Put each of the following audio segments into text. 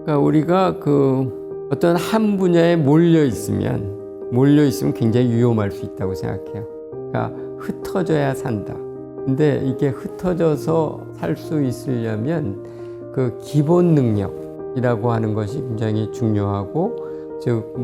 그러니까 우리가 어떤 한 분야에 몰려 있으면 굉장히 위험할 수 있다고 생각해요. 그러니까 흩어져야 산다. 근데 이게 흩어져서 살 수 있으려면 그 기본 능력이라고 하는 것이 굉장히 중요하고, 즉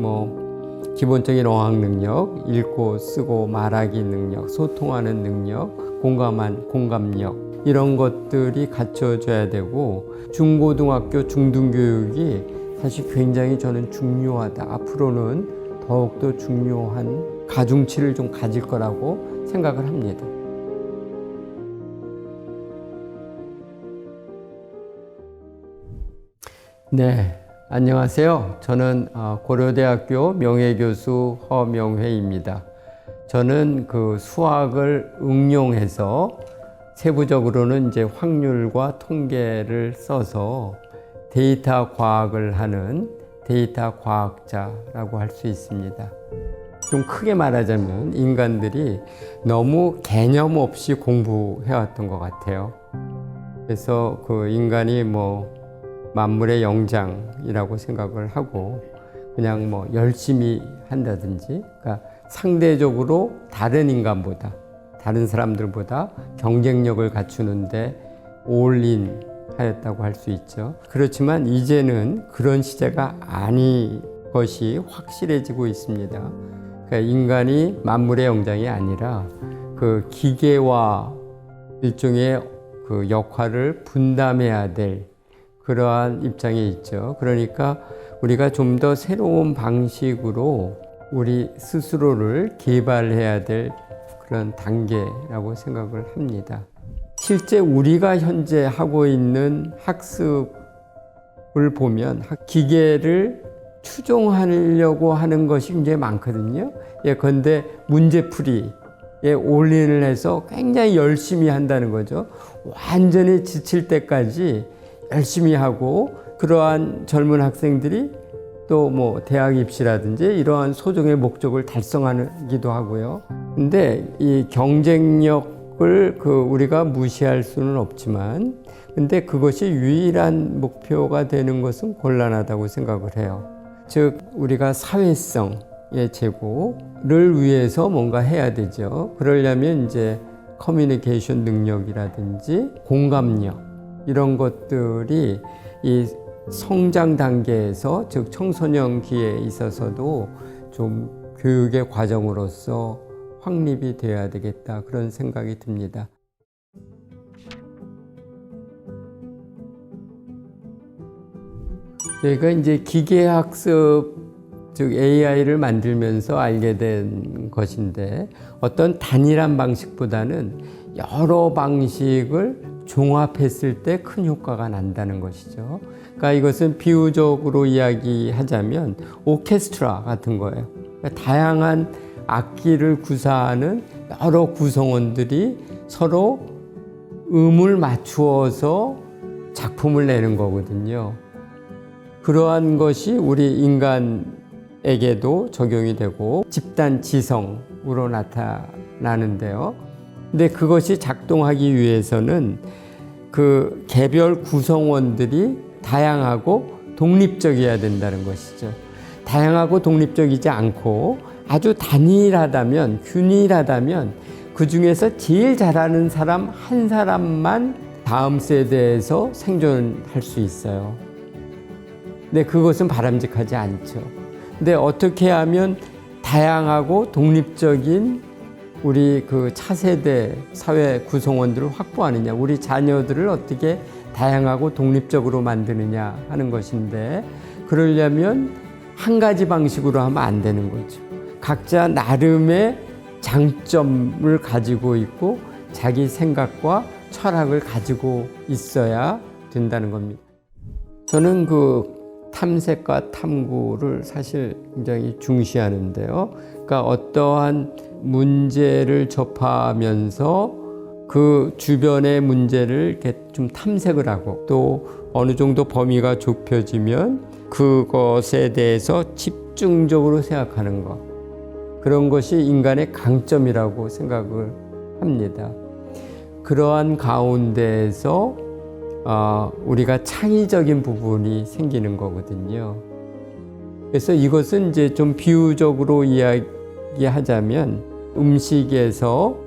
기본적인 어학 능력, 읽고 쓰고 말하기 능력, 소통하는 능력, 공감력 이런 것들이 갖춰져야 되고, 중고등학교 중등교육이 사실 굉장히 저는 중요하다. 앞으로는 더욱더 중요한 가중치를 좀 가질 거라고 생각을 합니다. 네, 안녕하세요. 저는 고려대학교 명예교수 허명회입니다. 저는 수학을 응용해서 세부적으로는 이제 확률과 통계를 써서 데이터 과학을 하는 데이터 과학자라고 할 수 있습니다. 좀 크게 말하자면 인간들이 너무 개념 없이 공부해왔던 것 같아요. 그래서 인간이 만물의 영장이라고 생각을 하고 그냥 열심히 한다든지, 그러니까 상대적으로 다른 인간보다, 다른 사람들보다 경쟁력을 갖추는데 올인 하였다고 할 수 있죠. 그렇지만 이제는 그런 시대가 아닌 것이 확실해지고 있습니다. 그러니까 인간이 만물의 영장이 아니라 기계와 일종의 역할을 분담해야 될 그러한 입장에 있죠. 그러니까 우리가 좀 더 새로운 방식으로 우리 스스로를 개발해야 될 그런 단계라고 생각을 합니다. 실제 우리가 현재 하고 있는 학습을 보면 기계를 추종하려고 하는 것이 굉장히 많거든요. 그런데 문제풀이에 올인을 해서 굉장히 열심히 한다는 거죠. 완전히 지칠 때까지 열심히 하고, 그러한 젊은 학생들이 또 대학 입시라든지 이러한 소정의 목적을 달성하기도 하고요. 근데 이 경쟁력을 우리가 무시할 수는 없지만, 근데 그것이 유일한 목표가 되는 것은 곤란하다고 생각을 해요. 즉 우리가 사회성의 제고를 위해서 뭔가 해야 되죠. 그러려면 이제 커뮤니케이션 능력이라든지 공감력 이런 것들이 이 성장 단계에서, 즉 청소년기에 있어서도 좀 교육의 과정으로서 확립이 되어야 되겠다, 그런 생각이 듭니다. 저희가 이제 기계학습, 즉 AI를 만들면서 알게 된 것인데, 어떤 단일한 방식보다는 여러 방식을 종합했을 때 큰 효과가 난다는 것이죠. 그러니까 이것은 비유적으로 이야기하자면 오케스트라 같은 거예요. 그러니까 다양한 악기를 구사하는 여러 구성원들이 서로 음을 맞추어서 작품을 내는 거거든요. 그러한 것이 우리 인간에게도 적용이 되고 집단 지성으로 나타나는데요. 근데 그것이 작동하기 위해서는 개별 구성원들이 다양하고 독립적이어야 된다는 것이죠. 다양하고 독립적이지 않고 아주 단일하다면, 균일하다면 그 중에서 제일 잘하는 사람 한 사람만 다음 세대에서 생존할 수 있어요. 근데 그것은 바람직하지 않죠. 근데 어떻게 하면 다양하고 독립적인 우리 차세대 사회 구성원들을 확보하느냐, 우리 자녀들을 어떻게 다양하고 독립적으로 만드느냐 하는 것인데, 그러려면 한 가지 방식으로 하면 안 되는 거죠. 각자 나름의 장점을 가지고 있고 자기 생각과 철학을 가지고 있어야 된다는 겁니다. 저는 탐색과 탐구를 사실 굉장히 중시하는데요. 그러니까 어떠한 문제를 접하면서 그 주변의 문제를 이렇게 좀 탐색을 하고, 또 어느 정도 범위가 좁혀지면 그것에 대해서 집중적으로 생각하는 것, 그런 것이 인간의 강점이라고 생각을 합니다. 그러한 가운데에서 우리가 창의적인 부분이 생기는 거거든요. 그래서 이것은 이제 좀 비유적으로 이야기하자면 음식에서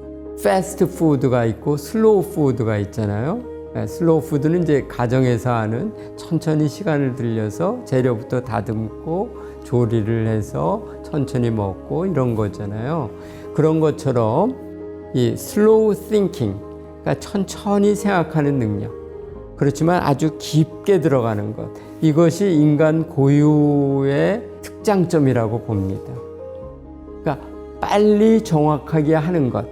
패스트 푸드가 있고 슬로우 푸드가 있잖아요. 슬로우 푸드는 이제 가정에서 하는 천천히 시간을 들여서 재료부터 다듬고 조리를 해서 천천히 먹고 이런 거잖아요. 그런 것처럼 이 슬로우 띵킹, 그러니까 천천히 생각하는 능력, 그렇지만 아주 깊게 들어가는 것, 이것이 인간 고유의 특장점이라고 봅니다. 그러니까 빨리 정확하게 하는 것,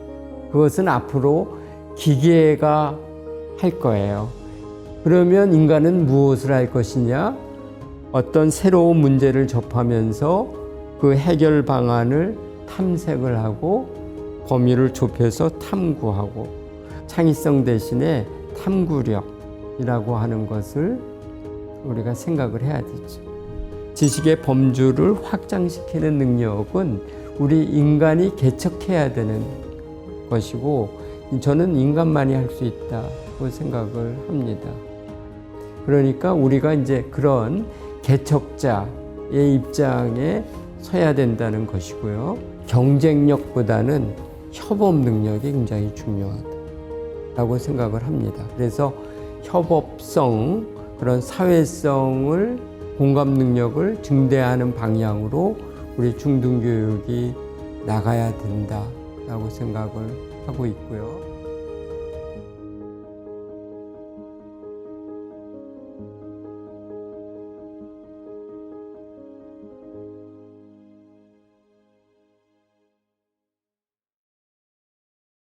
그것은 앞으로 기계가 할 거예요. 그러면 인간은 무엇을 할 것이냐? 어떤 새로운 문제를 접하면서 그 해결 방안을 탐색을 하고 범위를 좁혀서 탐구하고, 창의성 대신에 탐구력이라고 하는 것을 우리가 생각을 해야 되죠. 지식의 범주를 확장시키는 능력은 우리 인간이 개척해야 되는 것이고, 저는 인간만이 할 수 있다고 생각을 합니다. 그러니까 우리가 이제 그런 개척자의 입장에 서야 된다는 것이고요. 경쟁력보다는 협업 능력이 굉장히 중요하다고 생각을 합니다. 그래서 협업성, 그런 사회성을, 공감 능력을 증대하는 방향으로 우리 중등교육이 나가야 된다라고 생각을 하고 있고요.